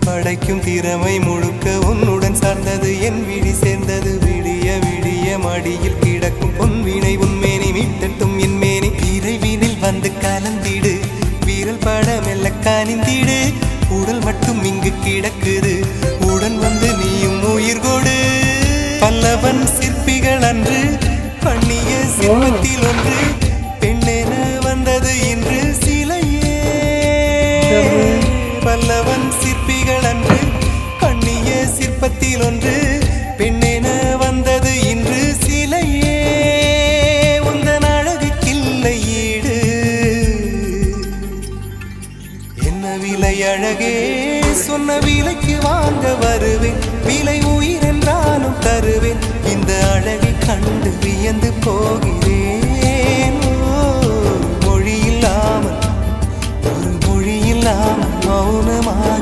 படைக்கும் திறமை முழுக்க உன்னுடன் சார்ந்தது என் விழி சேர்ந்தது விடிய விடிய மடியில் கிடக்கும் பொன்வினை உன்மேனி மீட்டட்டும் என் மேனி இறைவினில் வந்து கலந்திடு வீரல் பட மெல்ல காணிந்திடு உடல் மட்டும் இங்கு கிடக்குது உடன் வந்து நீயும் உயிர் கொடு பல்லவன் சிற்பிகள் அன்று பண்ணிய சிற்பத்தில் ஒன்று பெண்ணென வந்தது இன்று சிலையே பல்லவன் சிற்பிகள் அன்று பண்ணிய சிற்பத்தில் ஒன்று பெண்ணென வந்தது இன்று சிலையே உந்தன் அழகுக்கில்லை ஈடு என்ன விலை அழகே சொன்ன விலைக்கு வாங்க வருவேன் விலை உயிர் என்றாலும் தருவேன் இந்த அழகை கண்டு வியந்து போகிறேன் மொழி இல்லாமல் ஒரு மொழி இல்லாமல் மௌனமாக